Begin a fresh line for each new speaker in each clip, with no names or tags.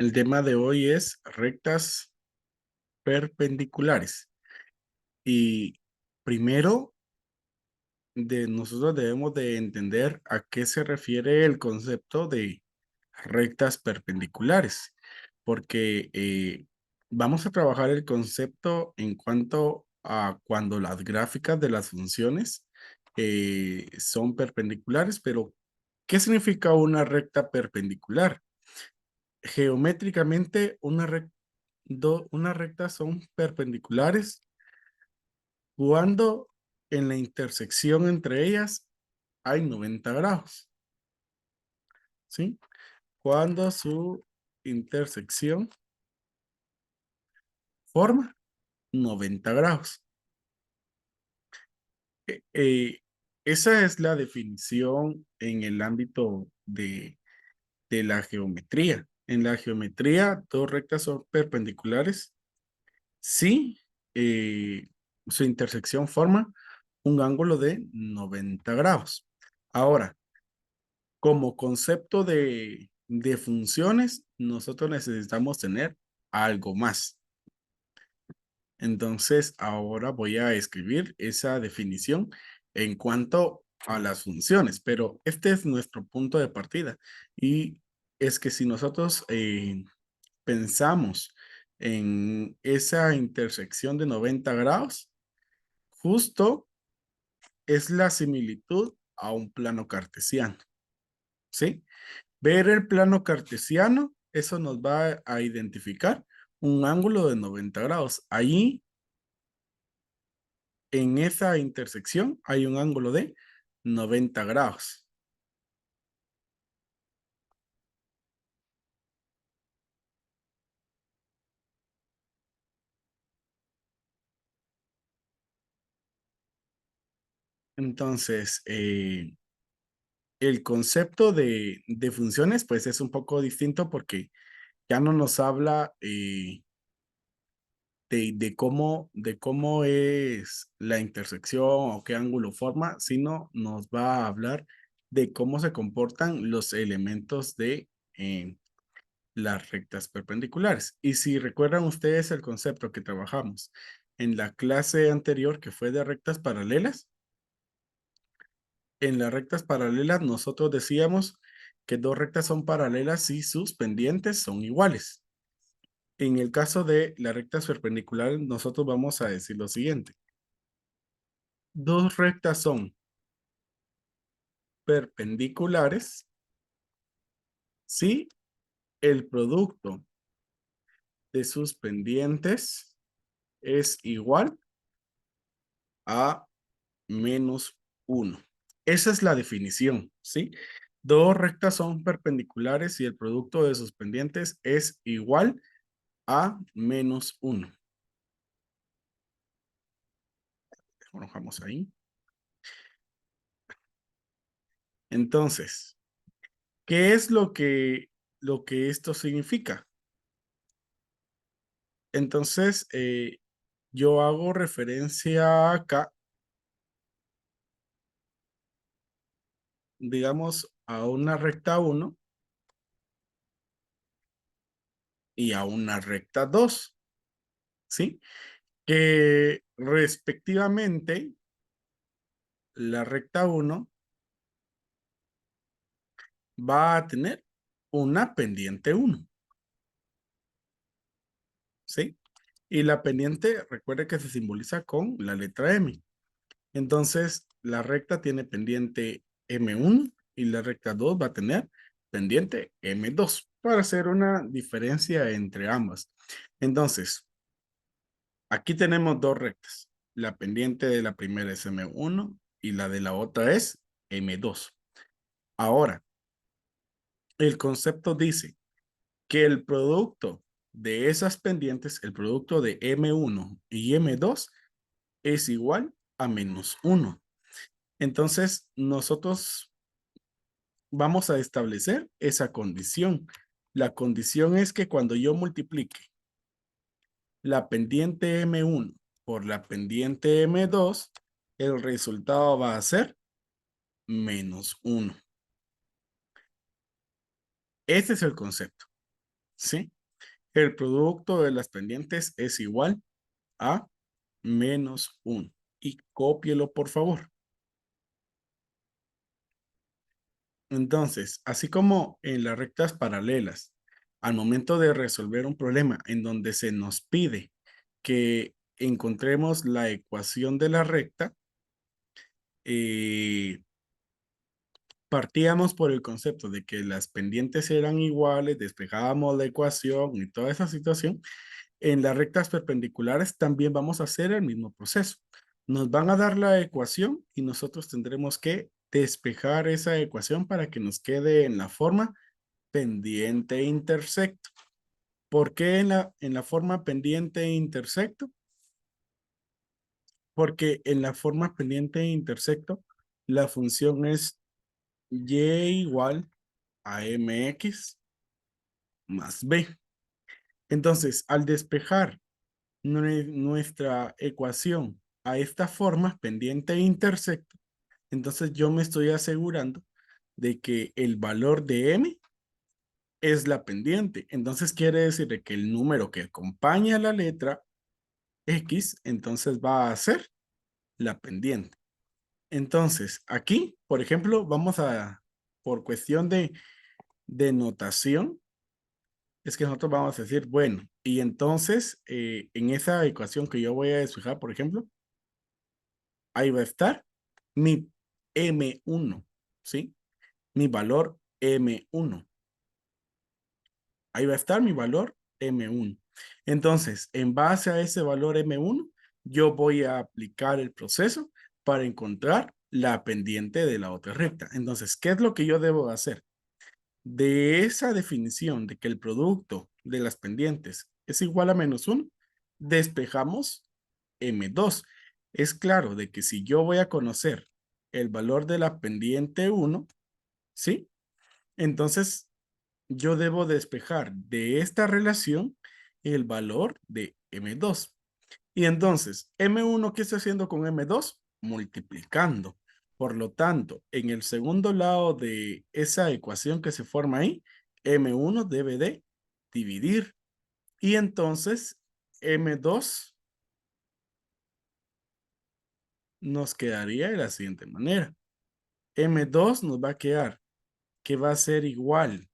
El tema de hoy es rectas perpendiculares. Y primero, nosotros debemos de entender a qué se refiere el concepto de rectas perpendiculares, porque vamos a trabajar el concepto en cuanto a cuando las gráficas de las funciones son perpendiculares, pero ¿qué significa una recta perpendicular? Geométricamente, unas rectas son perpendiculares cuando en la intersección entre ellas hay 90 grados, ¿sí? Cuando su intersección forma 90 grados. Eh, eh, Esa es la definición en el ámbito de la geometría. En la geometría, dos rectas son perpendiculares si su intersección forma un ángulo de 90 grados. Ahora, como concepto de funciones, nosotros necesitamos tener algo más. Entonces, ahora voy a escribir esa definición en cuanto a las funciones, pero este es nuestro punto de partida. Y es que si nosotros pensamos en esa intersección de 90 grados, justo es la similitud a un plano cartesiano, ¿sí? Ver el plano cartesiano, eso nos va a identificar un ángulo de 90 grados. Ahí, en esa intersección, hay un ángulo de 90 grados. Entonces, el concepto de funciones, pues es un poco distinto porque ya no nos habla de cómo es la intersección o qué ángulo forma, sino nos va a hablar de cómo se comportan los elementos de las rectas perpendiculares. Y si recuerdan ustedes el concepto que trabajamos en la clase anterior que fue de rectas paralelas, en las rectas paralelas nosotros decíamos que dos rectas son paralelas si sus pendientes son iguales. En el caso de las rectas perpendiculares, nosotros vamos a decir lo siguiente. Dos rectas son perpendiculares si el producto de sus pendientes es igual a menos 1. Esa es la definición, ¿sí? Dos rectas son perpendiculares si el producto de sus pendientes es igual a menos 1. Dejamos ahí. Entonces, ¿qué es lo que esto significa? Entonces, yo hago referencia acá, digamos, a una recta 1 y a una recta 2, ¿sí? Que respectivamente la recta 1 va a tener una pendiente 1, ¿sí? Y la pendiente, recuerde que se simboliza con la letra M. Entonces, la recta tiene pendiente M1 y la recta 2 va a tener pendiente M2 para hacer una diferencia entre ambas. Entonces, aquí tenemos dos rectas. La pendiente de la primera es M1 y la de la otra es M2. Ahora, el concepto dice que el producto de esas pendientes, el producto de M1 y M2 es igual a menos 1. Entonces, nosotros vamos a establecer esa condición. La condición es que cuando yo multiplique la pendiente M1 por la pendiente M2, el resultado va a ser menos 1. Este es el concepto, ¿sí? El producto de las pendientes es igual a menos 1. Y cópielo, por favor. Entonces, así como en las rectas paralelas, al momento de resolver un problema en donde se nos pide que encontremos la ecuación de la recta, eh, partíamos por el concepto de que las pendientes eran iguales, despejábamos la ecuación y toda esa situación. En las rectas perpendiculares también vamos a hacer el mismo proceso. Nos van a dar la ecuación y nosotros tendremos que despejar esa ecuación para que nos quede en la forma pendiente e intersecto. ¿Por qué en la forma pendiente e intersecto? Porque en la forma pendiente e intersecto la función es y igual a mx más b. Entonces, al despejar nuestra ecuación a esta forma pendiente e intersecto, entonces yo me estoy asegurando de que el valor de m es la pendiente. Entonces quiere decir de que el número que acompaña a la letra x, entonces va a ser la pendiente. Entonces, aquí, por ejemplo, vamos a, por cuestión de notación, es que nosotros vamos a decir, bueno, y entonces en esa ecuación que yo voy a despejar, por ejemplo, ahí va a estar mi M1, ¿sí? Mi valor M1. Ahí va a estar mi valor M1. Entonces, en base a ese valor M1, yo voy a aplicar el proceso para encontrar la pendiente de la otra recta. Entonces, ¿qué es lo que yo debo hacer? De esa definición de que el producto de las pendientes es igual a menos 1, despejamos M2. Es claro de que si yo voy a conocer el valor de la pendiente 1, ¿sí? Entonces, yo debo despejar de esta relación el valor de M2. Y entonces, M1, ¿qué está haciendo con M2? Multiplicando. Por lo tanto, en el segundo lado de esa ecuación que se forma ahí, M1 debe de dividir. Y entonces, M2 nos quedaría de la siguiente manera. M2 nos va a quedar que va a ser igual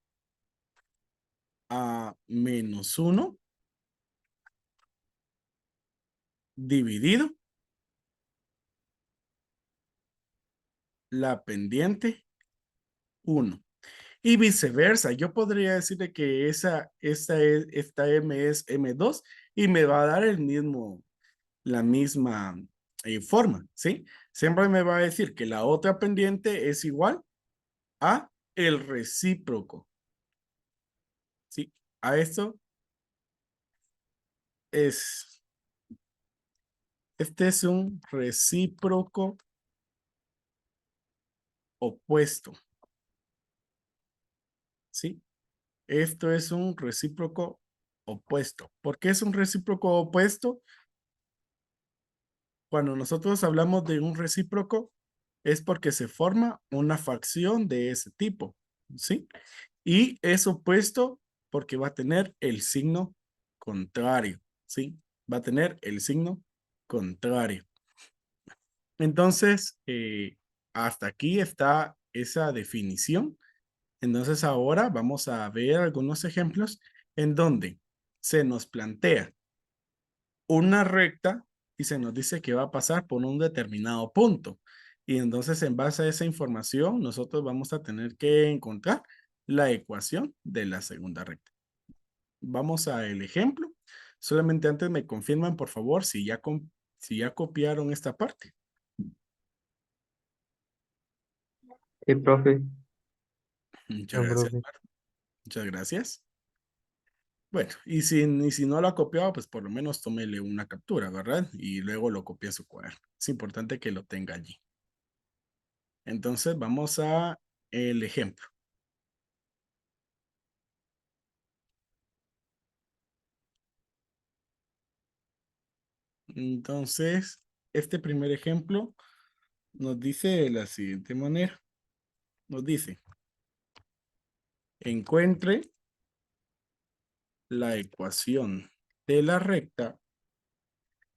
a menos 1 dividido la pendiente 1. Y viceversa, yo podría decirle que esta M es M2 y me va a dar la misma forma, ¿sí? Siempre me va a decir que la otra pendiente es igual a el recíproco, ¿sí? A esto es, este es un recíproco opuesto, ¿sí? Esto es un recíproco opuesto. ¿Por qué es un recíproco opuesto? Cuando nosotros hablamos de un recíproco, es porque se forma una facción de ese tipo, ¿sí? Y es opuesto porque va a tener el signo contrario, ¿sí? Va a tener el signo contrario. Entonces, hasta aquí está esa definición. Entonces, ahora vamos a ver algunos ejemplos en donde se nos plantea una recta y se nos dice que va a pasar por un determinado punto. Y entonces, en base a esa información, nosotros vamos a tener que encontrar la ecuación de la segunda recta. Vamos al ejemplo. Solamente antes me confirman, por favor, si ya copiaron esta parte.
Sí, profe.
Muchas
No,
gracias,
profe.
Mar. Muchas gracias. Bueno, y si no lo ha copiado, pues por lo menos tómele una captura, ¿verdad? Y luego lo copie a su cuaderno. Es importante que lo tenga allí. Entonces, vamos a el ejemplo. Entonces, este primer ejemplo nos dice de la siguiente manera. Nos dice, encuentre la ecuación de la recta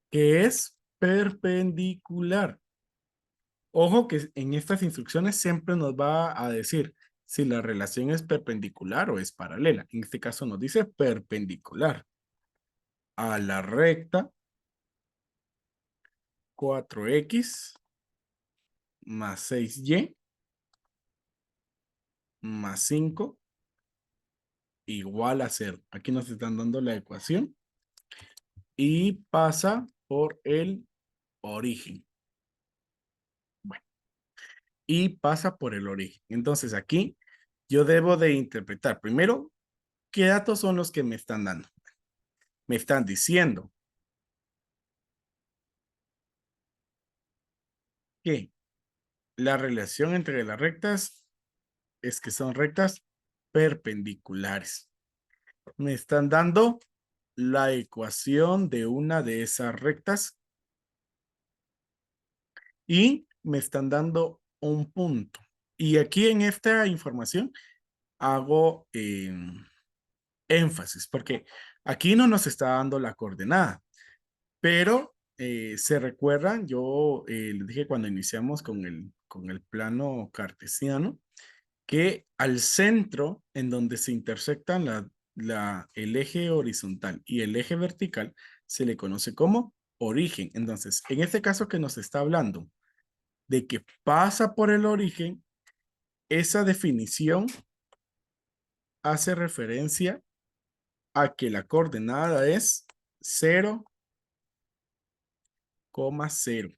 que es perpendicular. Ojo que en estas instrucciones siempre nos va a decir si la relación es perpendicular o es paralela. En este caso nos dice perpendicular a la recta 4x más 6y más 5 igual a 0. Aquí nos están dando la ecuación y pasa por el origen. Bueno, y pasa por el origen. Entonces aquí yo debo de interpretar primero qué datos son los que me están dando. Me están diciendo que la relación entre las rectas es que son rectas perpendiculares. Me están dando la ecuación de una de esas rectas y me están dando un punto. Y aquí en esta información hago énfasis porque aquí no nos está dando la coordenada, pero se recuerdan, yo les dije cuando iniciamos con el plano cartesiano, que al centro en donde se intersectan el eje horizontal y el eje vertical se le conoce como origen. Entonces, en este caso que nos está hablando de que pasa por el origen, esa definición hace referencia a que la coordenada es 0,0.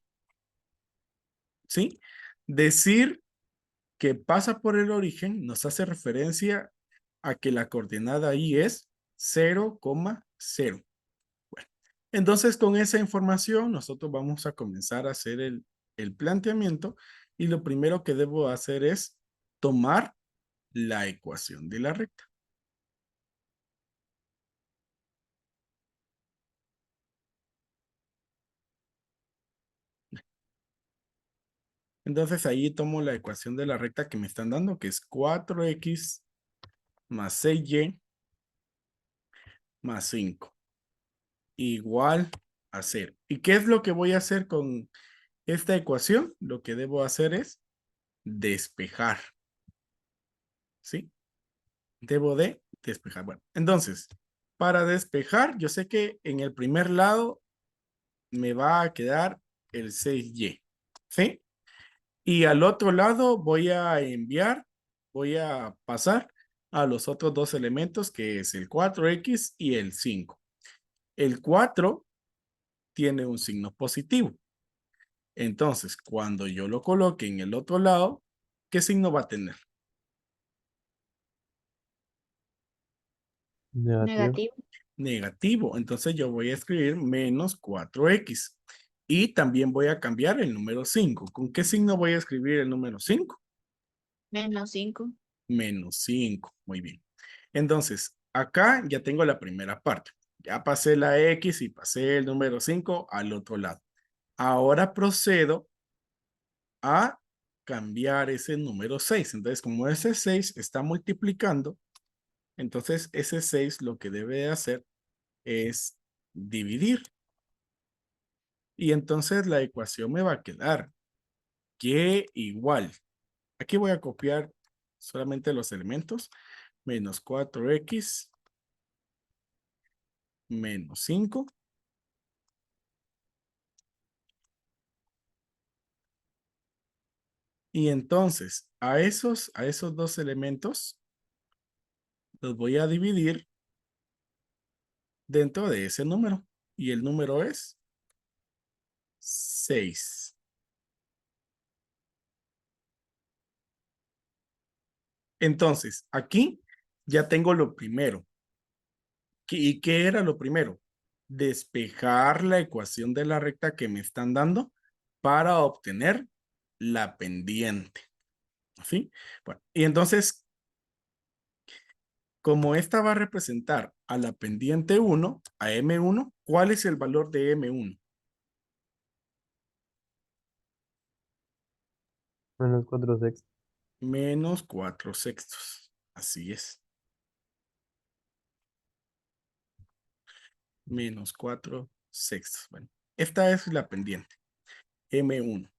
¿Sí? Decir que pasa por el origen nos hace referencia a que la coordenada ahí es 0,0. Bueno, entonces con esa información nosotros vamos a comenzar a hacer el planteamiento y lo primero que debo hacer es tomar la ecuación de la recta. Entonces ahí tomo la ecuación de la recta que me están dando, que es 4x más 6y más 5 igual a 0. ¿Y qué es lo que voy a hacer con esta ecuación? Lo que debo hacer es despejar. ¿Sí? Debo de despejar. Bueno, entonces, para despejar, yo sé que en el primer lado me va a quedar el 6y. ¿Sí? Y al otro lado voy a pasar a los otros dos elementos que es el 4x y el 5. El 4 tiene un signo positivo. Entonces, cuando yo lo coloque en el otro lado, ¿qué signo va a tener?
Negativo.
Negativo.
Negativo. Entonces yo voy a escribir menos 4x. Y también voy a cambiar el número 5. ¿Con qué signo voy a escribir el número 5?
Menos 5.
Menos 5. Muy bien. Entonces, acá ya tengo la primera parte. Ya pasé la X y pasé el número 5 al otro lado. Ahora procedo a cambiar ese número 6. Entonces, como ese 6 está multiplicando, entonces ese 6 lo que debe hacer es dividir. Y entonces la ecuación me va a quedar que igual. Aquí voy a copiar solamente los elementos. Menos 4x menos 5. Y entonces a esos dos elementos los voy a dividir dentro de ese número. Y el número es 6. Entonces, aquí ya tengo lo primero. ¿Y qué era lo primero? Despejar la ecuación de la recta que me están dando para obtener la pendiente. ¿Sí? Bueno, y entonces, como esta va a representar a la pendiente 1, a M1, ¿cuál es el valor de M1?
Menos 4/6.
Menos 4/6. Así es. menos 4/6. Bueno, esta es la pendiente, M1.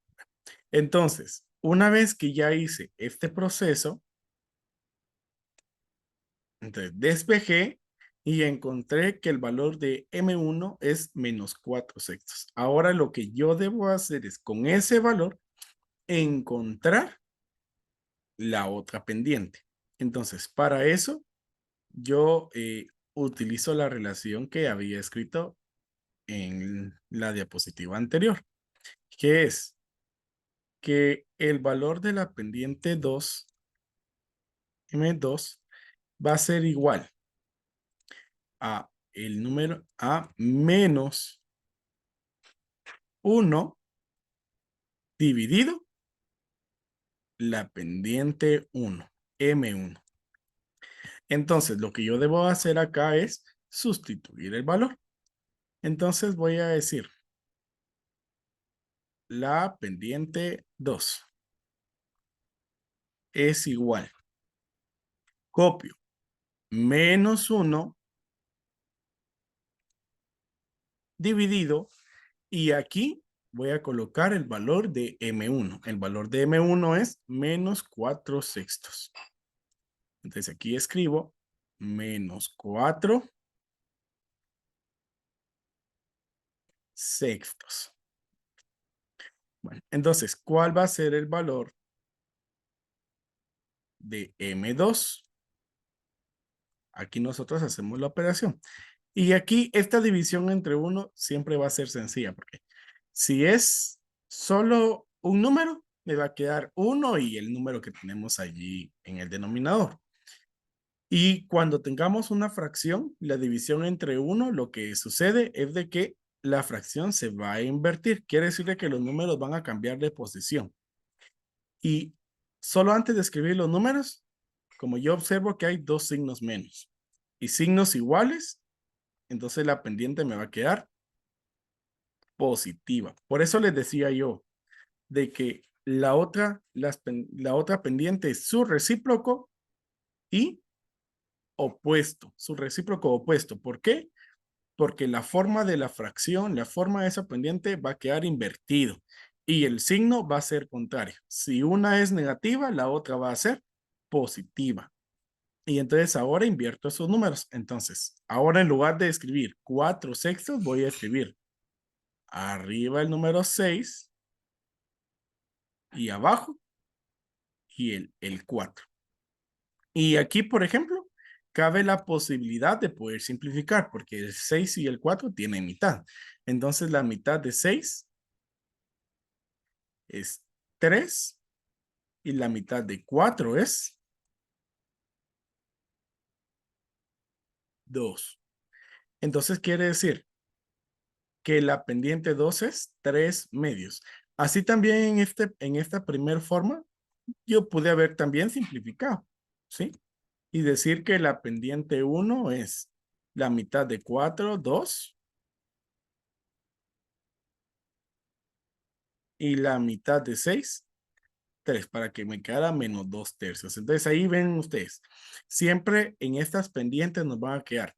Entonces, una vez que ya hice este proceso, entonces despejé y encontré que el valor de M1 es menos 4/6. Ahora lo que yo debo hacer es con ese valor encontrar la otra pendiente. Entonces, para eso, yo utilizo la relación que había escrito en la diapositiva anterior, que es que el valor de la pendiente 2, M2, va a ser igual a el número a menos 1 dividido la pendiente 1, M1. Entonces, lo que yo debo hacer acá es sustituir el valor. Entonces voy a decir la pendiente 2 es igual. Copio menos 1 dividido y aquí voy a colocar el valor de M1. El valor de M1 es menos 4/6. Entonces aquí escribo menos 4/6. Bueno, entonces, ¿cuál va a ser el valor de M2? Aquí nosotros hacemos la operación. Y aquí esta división entre 1 siempre va a ser sencilla, porque si es solo un número, me va a quedar 1 y el número que tenemos allí en el denominador. Y cuando tengamos una fracción, la división entre 1, lo que sucede es de que la fracción se va a invertir. Quiere decir que los números van a cambiar de posición. Y solo antes de escribir los números, como yo observo que hay dos signos menos y signos iguales, entonces la pendiente me va a quedar positiva. Por eso les decía yo de que la otra pendiente es su recíproco y opuesto, su recíproco opuesto. ¿Por qué? Porque la forma de la fracción, la forma de esa pendiente va a quedar invertido y el signo va a ser contrario. Si una es negativa, la otra va a ser positiva. Y entonces ahora invierto esos números. Entonces, ahora en lugar de escribir 4/6, voy a escribir arriba el número 6 y abajo y el 4. Y aquí, por ejemplo, cabe la posibilidad de poder simplificar porque el 6 y el 4 tienen mitad. Entonces la mitad de 6 es 3 y la mitad de 4 es 2. Entonces quiere decir que la pendiente 2 es 3/2. Así también en esta primera forma, yo pude haber también simplificado, ¿sí? Y decir que la pendiente 1 es la mitad de 4, 2. Y la mitad de 6, 3, para que me quedara menos 2/3. Entonces ahí ven ustedes, siempre en estas pendientes nos van a quedar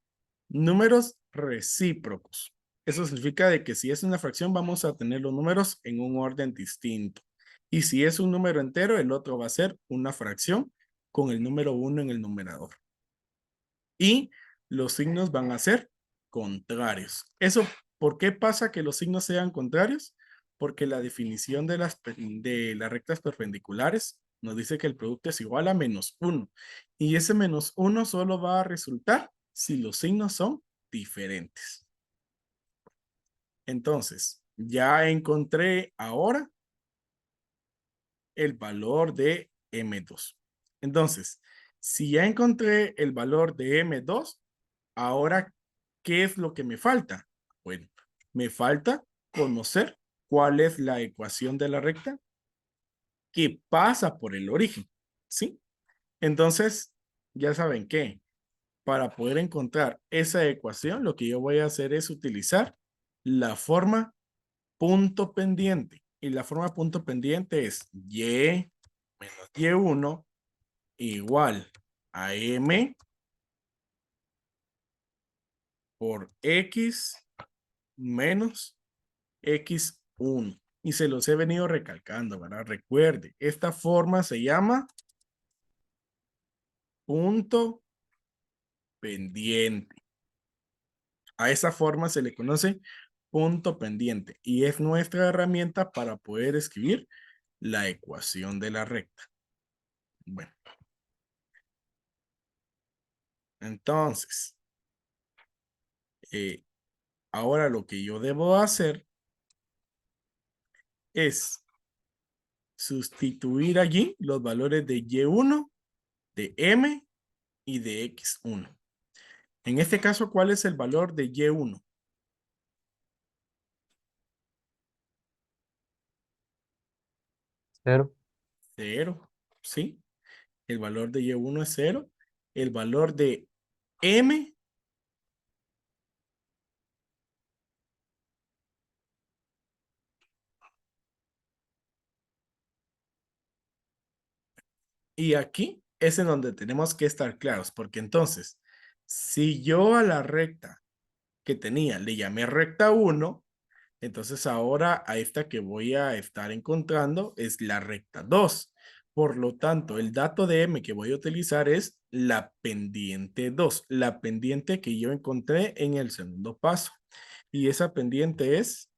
números recíprocos. Eso significa de que si es una fracción vamos a tener los números en un orden distinto. Y si es un número entero, el otro va a ser una fracción con el número 1 en el numerador. Y los signos van a ser contrarios. Eso, ¿por qué pasa que los signos sean contrarios? Porque la definición de las rectas perpendiculares nos dice que el producto es igual a -1. Y ese -1 solo va a resultar si los signos son diferentes. Entonces, ya encontré ahora el valor de M2. Entonces, si ya encontré el valor de M2, ahora, ¿qué es lo que me falta? Bueno, me falta conocer cuál es la ecuación de la recta que pasa por el origen, ¿sí? Entonces, ya saben que para poder encontrar esa ecuación, lo que yo voy a hacer es utilizar la forma punto pendiente. Y la forma punto pendiente es y menos y1 igual a m por X menos X1. Y se los he venido recalcando, ¿verdad? Recuerde, esta forma se llama punto pendiente. A esa forma se le conoce punto pendiente y es nuestra herramienta para poder escribir la ecuación de la recta. Bueno, entonces, ahora lo que yo debo hacer es sustituir allí los valores de Y1, de M y de X1. En este caso, ¿cuál es el valor de Y1?
0.
0, ¿sí? El valor de Y1 es 0. El valor de M y aquí es en donde tenemos que estar claros, porque entonces, si yo a la recta que tenía le llamé recta 1, entonces ahora a esta que voy a estar encontrando es la recta 2. Por lo tanto, el dato de M que voy a utilizar es la pendiente 2, la pendiente que yo encontré en el segundo paso. Y esa pendiente es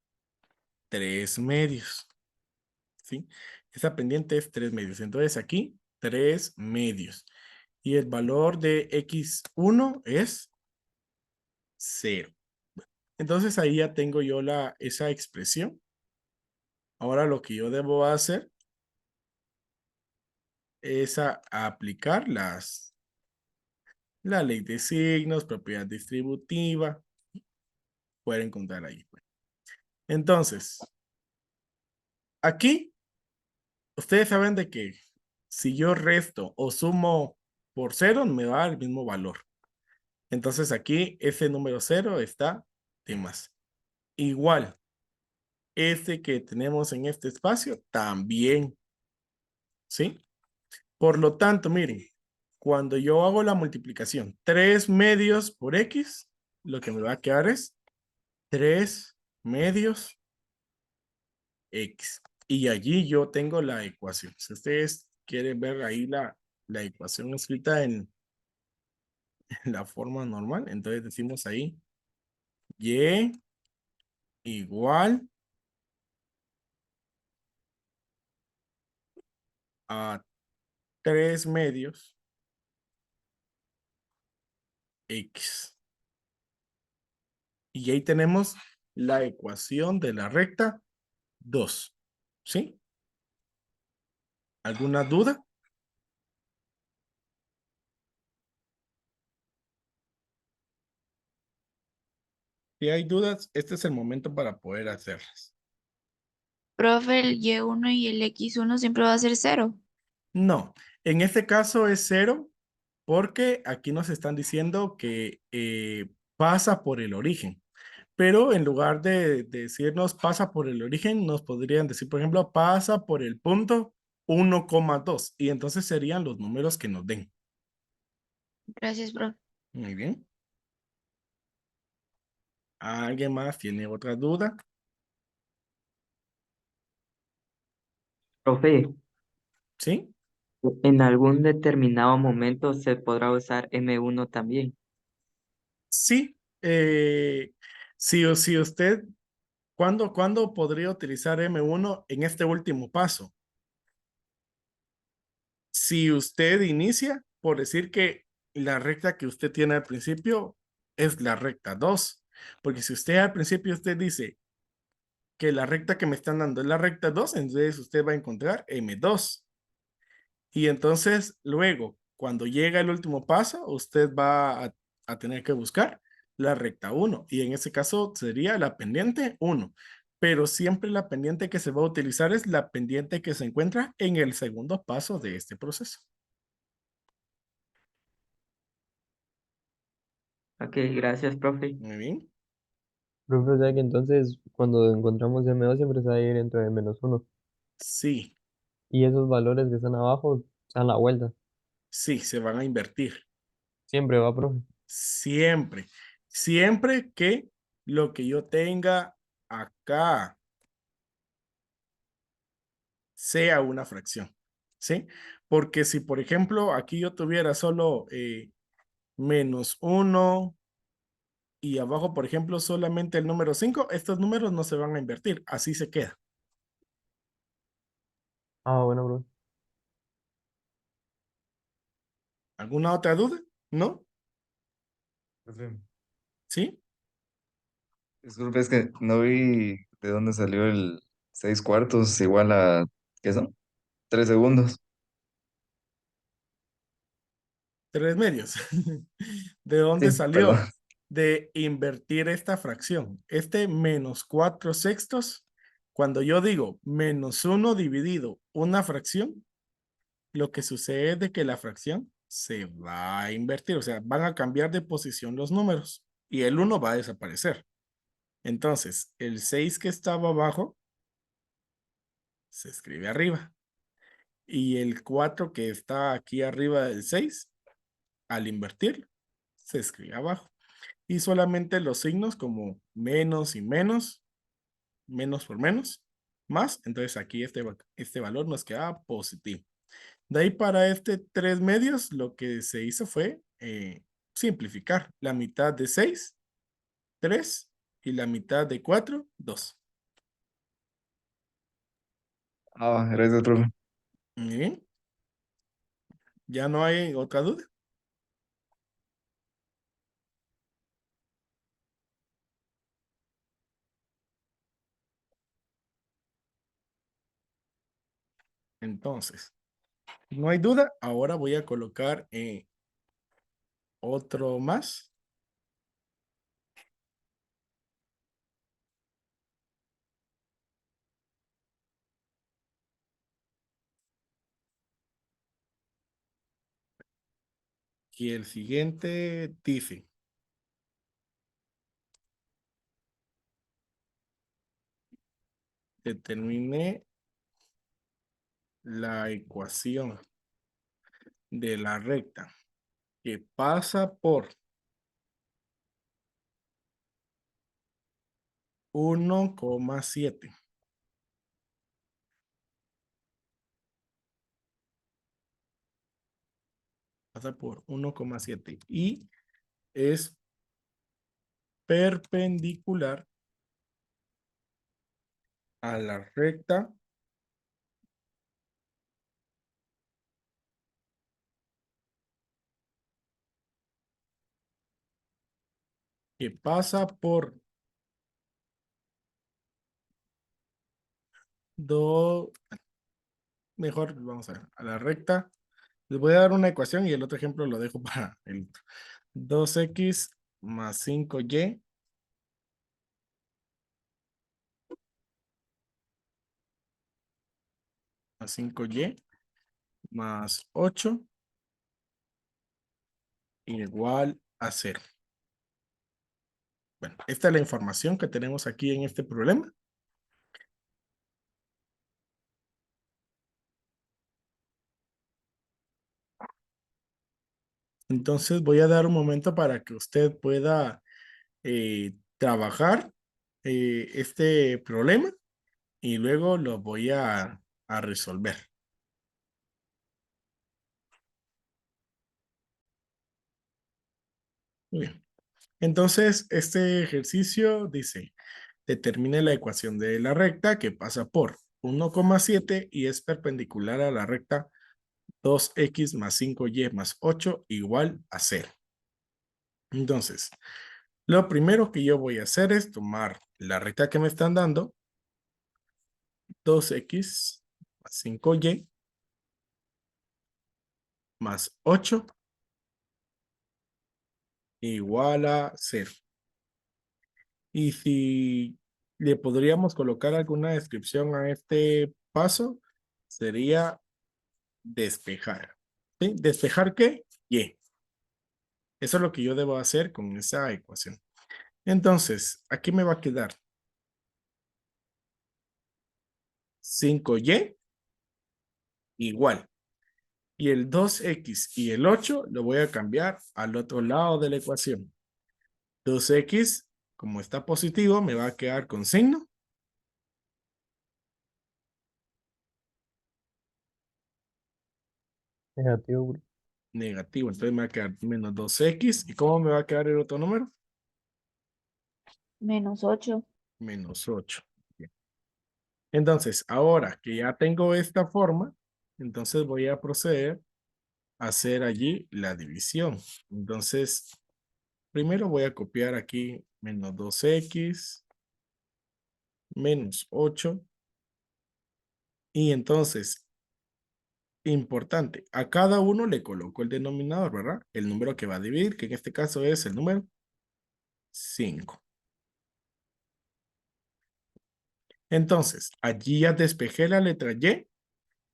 3 medios. ¿Sí? Esa pendiente es 3 medios. Entonces aquí 3 medios. Y el valor de X1 es 0. Entonces ahí ya tengo yo esa expresión. Ahora lo que yo debo hacer es aplicar la ley de signos, propiedad distributiva. Pueden encontrar ahí. Entonces, aquí ustedes saben de que si yo resto o sumo por 0, me va a dar el mismo valor. Entonces aquí ese número 0 está de más. Igual, este que tenemos en este espacio también, ¿sí? Por lo tanto, miren, cuando yo hago la multiplicación 3 medios por X, lo que me va a quedar es 3 medios X. Y allí yo tengo la ecuación. Si ustedes quieren ver ahí la ecuación escrita en la forma normal, entonces decimos ahí Y igual a 3 medios X. Y ahí tenemos la ecuación de la recta 2. ¿Sí? ¿Alguna duda? Si hay dudas, este es el momento para poder hacerlas.
Profe, el Y1 y el X1 siempre va a ser 0.
No, en este caso es 0 porque aquí nos están diciendo que pasa por el origen. Pero en lugar de decirnos pasa por el origen, nos podrían decir, por ejemplo, pasa por el punto 1,2 y entonces serían los números que nos den.
Gracias, profe.
Muy bien. ¿Alguien más tiene otra duda?
Profe,
¿Sí?
en algún determinado momento se podrá usar M1 también.
Sí. Si usted, ¿cuándo podría utilizar M1 en este último paso? Si usted inicia por decir que la recta que usted tiene al principio es la recta 2, porque si usted al principio usted dice que la recta que me están dando es la recta 2, entonces usted va a encontrar M2. Y entonces luego, cuando llega el último paso, usted va a tener que buscar la recta 1 y en ese caso sería la pendiente 1. Pero siempre la pendiente que se va a utilizar es la pendiente que se encuentra en el segundo paso de este proceso.
Ok, gracias, profe.
Muy bien.
Profe, o sea que entonces cuando encontramos M2 siempre se va a ir entre -1.
Sí,
Y esos valores que están abajo dan la vuelta.
sí, se van a invertir.
Siempre va, profe.
Siempre. Siempre que lo que yo tenga acá sea una fracción, ¿sí? Porque si, por ejemplo, aquí yo tuviera solo menos 1 y abajo, por ejemplo, solamente el número 5, estos números no se van a invertir, así se queda.
Ah, bueno, bro.
¿Alguna otra duda? ¿No?
Profe,
¿Sí?
disculpe, es que no vi de dónde salió el 6 cuartos igual a, ¿qué son? 3 segundos.
3 medios. ¿De dónde
Sí, perdón.
salió? De invertir esta fracción. Este menos 4/6, cuando yo digo menos 1 dividido una fracción, lo que sucede es de que la fracción se va a invertir, o sea, van a cambiar de posición los números y el 1 va a desaparecer. Entonces, el 6 que estaba abajo se escribe arriba y el 4 que está aquí arriba del 6, al invertirlo, se escribe abajo. Y solamente los signos como menos y menos, menos por menos, más, entonces aquí este valor nos queda positivo. De ahí para este 3 medios, lo que se hizo fue simplificar. La mitad de 6, 3, y la mitad de 4, 2.
Ah, gracias, profe.
Muy bien. ¿Ya no hay otra duda? Entonces, no hay duda. Ahora voy a colocar otro más. Y el siguiente dice, determine la ecuación de la recta que pasa por 1,7. Pasa por 1,7 y es perpendicular a la recta que pasa por mejor vamos a ver, a la recta. Les voy a dar una ecuación y el otro ejemplo lo dejo para el otro. 2x más 5y más 5y más 8 igual a 0. Bueno, esta es la información que tenemos aquí en este problema. Entonces voy a dar un momento para que usted pueda trabajar este problema y luego lo voy a resolver. Muy bien. Entonces, este ejercicio dice, determine la ecuación de la recta que pasa por 1,7 y es perpendicular a la recta 2x más 5y más 8 igual a 0. Entonces, lo primero que yo voy a hacer es tomar la recta que me están dando, 2x más 5y más 8 igual a 0. Y si le podríamos colocar alguna descripción a este paso, sería despejar. ¿Sí? ¿Despejar qué? Y. Eso es lo que yo debo hacer con esa ecuación. Entonces, aquí me va a quedar 5y igual. Y el 2x y el 8 lo voy a cambiar al otro lado de la ecuación. 2x, como está positivo, me va a quedar con signo.
Negativo, profe.
Negativo. Entonces me va a quedar menos 2x. ¿Y cómo me va a quedar el otro número?
-8.
Menos 8. Bien. Entonces, ahora que ya tengo esta forma, entonces voy a proceder a hacer allí la división. Entonces, primero voy a copiar aquí menos 2x menos 8. Y entonces, importante, a cada uno le coloco el denominador, ¿verdad? El número que va a dividir, que en este caso es el número 5. Entonces, allí ya despejé la letra Y.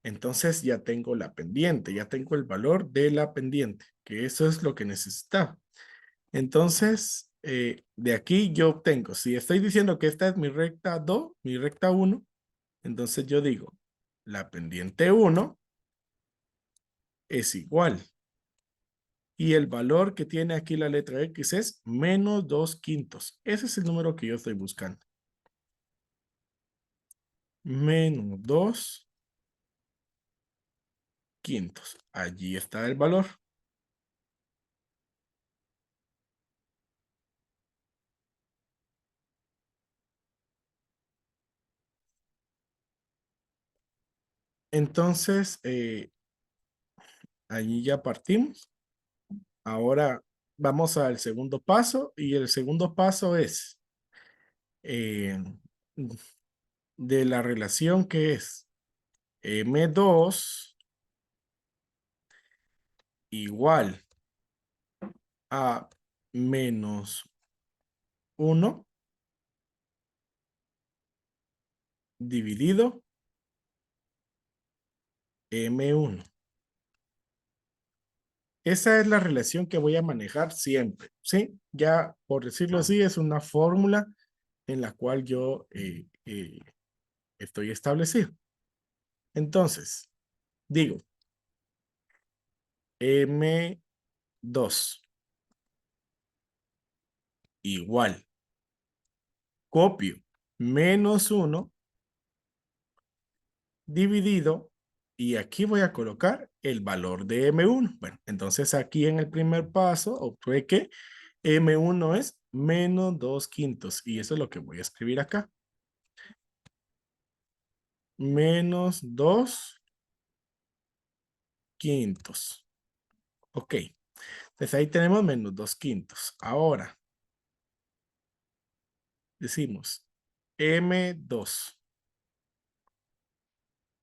Entonces ya tengo la pendiente, ya tengo el valor de la pendiente, que eso es lo que necesitaba. Entonces, de aquí yo obtengo, si estoy diciendo que esta es mi recta 2, mi recta 1, entonces yo digo, la pendiente 1 es igual. Y el valor que tiene aquí la letra X es menos 2/5. Ese es el número que yo estoy buscando. Menos 2/5. Allí está el valor. Entonces, allí ya partimos. Ahora vamos al segundo paso y el segundo paso es eh, de la relación que es M2 igual a menos 1 dividido M1. Esa es la relación que voy a manejar siempre, ¿sí? Ya, por decirlo así, es una fórmula en la cual yo estoy establecido. Entonces, digo, M2 igual, copio, menos 1 dividido, y aquí voy a colocar el valor de M1. Bueno, entonces aquí en el primer paso obtuve que M1 es menos 2/5, y eso es lo que voy a escribir acá. Menos 2/5. Ok, entonces ahí tenemos menos 2/5. Ahora, decimos M2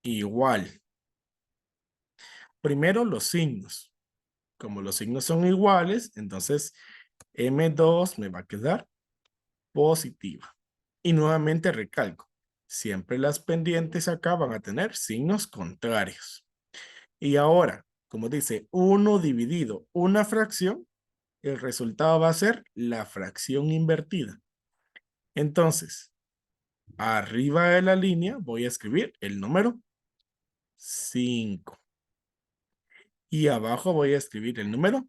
igual. Primero los signos. Como los signos son iguales, entonces M2 me va a quedar positiva. Y nuevamente recalco, siempre las pendientes acá van a tener signos contrarios. Y ahora, como dice 1 dividido una fracción, el resultado va a ser la fracción invertida. Entonces, arriba de la línea voy a escribir el número 5. Y abajo voy a escribir el número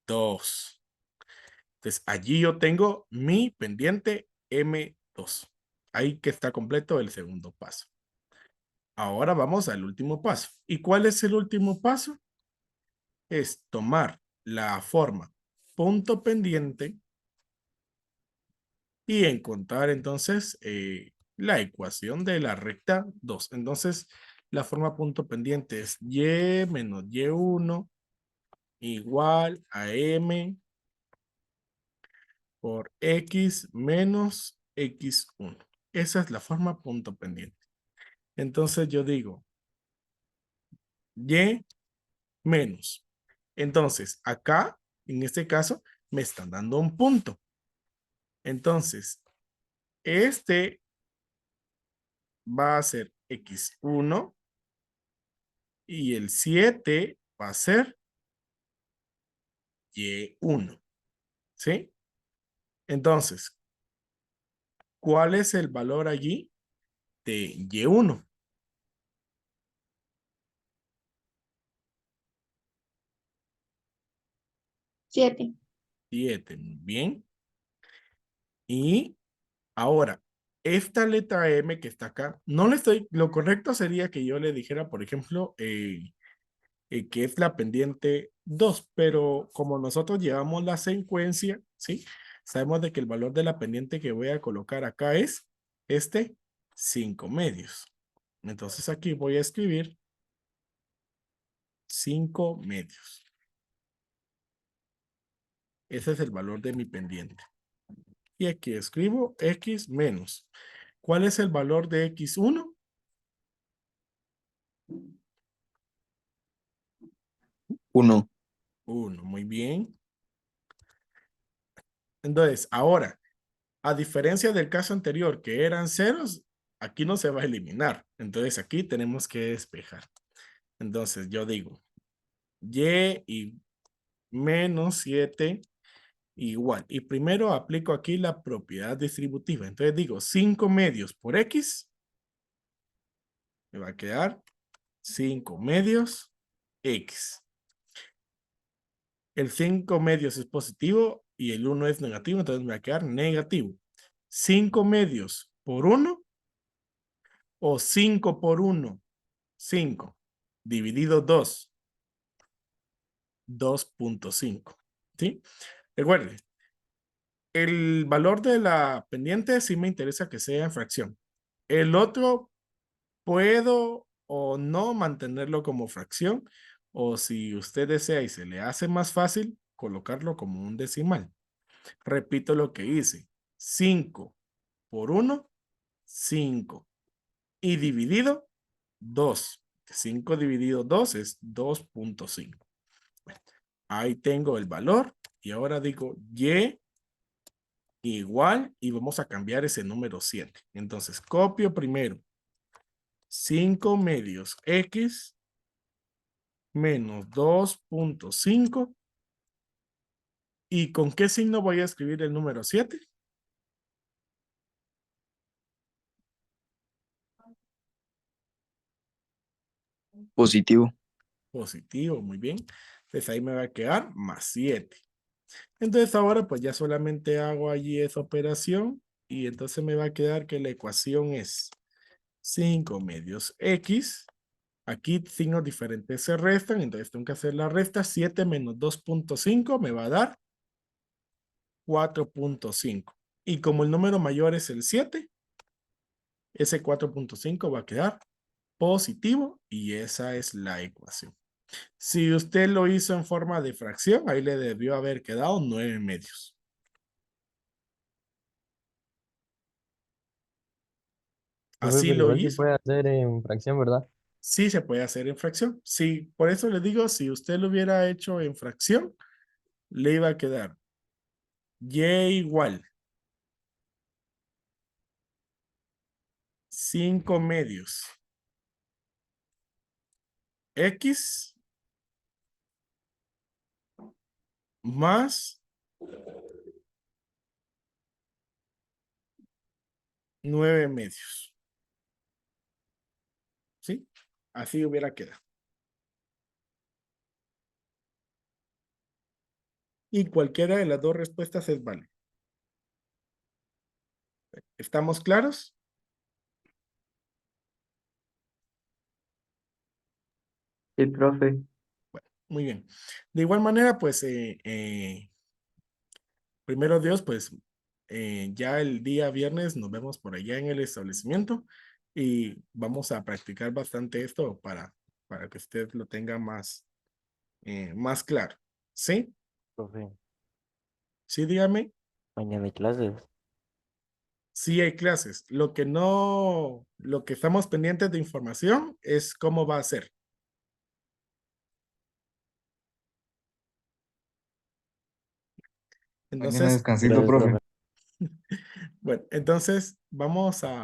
2. Entonces, allí yo tengo mi pendiente M2. Ahí que está completo el segundo paso. Ahora vamos al último paso. ¿Y cuál es el último paso? Es tomar la forma punto pendiente y encontrar entonces la ecuación de la recta 2. Entonces, la forma punto pendiente es y menos y1 igual a m por x menos x1. Esa es la forma punto pendiente. Entonces yo digo y menos. Entonces acá, en este caso, me están dando un punto. Entonces, este va a ser x1 y el 7 va a ser y1. ¿Sí? Entonces, ¿cuál es el valor allí de y1?
7.
7, muy bien. Y ahora, esta letra M que está acá, no le estoy, lo correcto sería que yo le dijera, por ejemplo, que es la pendiente 2, pero como nosotros llevamos la secuencia, ¿sí? Sabemos de que el valor de la pendiente que voy a colocar acá es 5 medios. Entonces aquí voy a escribir 5 medios. Ese es el valor de mi pendiente. Y aquí escribo X menos. ¿Cuál es el valor de X1?
1.
1, muy bien. Entonces, ahora, a diferencia del caso anterior, que eran ceros, aquí no se va a eliminar. Entonces, aquí tenemos que despejar. Entonces, yo digo, y menos 7 igual. Y primero aplico aquí la propiedad distributiva. Entonces digo 5 medios por X. Me va a quedar 5 medios X. El 5 medios es positivo y el 1 es negativo, entonces me va a quedar negativo. 5 medios por 1 o 5 por 1, 5 dividido 2, 2.5. ¿Sí? Recuerden, el valor de la pendiente sí me interesa que sea en fracción. El otro puedo o no mantenerlo como fracción, o si usted desea y se le hace más fácil, colocarlo como un decimal. Repito lo que hice. 5 por 1, 5. Y dividido 2. 5 dividido 2 es 2.5. Ahí tengo el valor y ahora digo y igual y vamos a cambiar ese número 7. Entonces copio primero 5 medios X menos 2.5. ¿Y con qué signo voy a escribir el número 7?
Positivo.
Positivo, muy bien. Entonces ahí me va a quedar más 7. Entonces ahora pues ya solamente hago allí esa operación y entonces me va a quedar que la ecuación es 5 medios X. Aquí signos diferentes se restan, entonces tengo que hacer la resta. 7 menos 2.5 me va a dar 4.5. Y como el número mayor es el 7, ese 4.5 va a quedar positivo y esa es la ecuación. Si usted lo hizo en forma de fracción, ahí le debió haber quedado 9 medios.
Profe,
Así
pero
lo
igual se
hizo.
puede hacer en fracción, ¿verdad?
Sí se puede hacer en fracción. Sí, por eso le digo, si usted lo hubiera hecho en fracción, le iba a quedar y igual 5 medios X más 9 medios. ¿Sí? Así hubiera quedado. Y cualquiera de las dos respuestas es válida. ¿Estamos claros?
Sí, profe.
Muy bien. De igual manera, pues, primero Dios, pues, ya el día viernes nos vemos por allá en el establecimiento y vamos a practicar bastante esto para que usted lo tenga más claro. ¿Sí?
Profe,
Sí, dígame.
mañana hay clases.
Sí hay clases. Lo que estamos pendientes de información es cómo va a ser.
Mañana
Entonces,
descansito,
Gracias,
profe.
profe.
bueno, entonces vamos a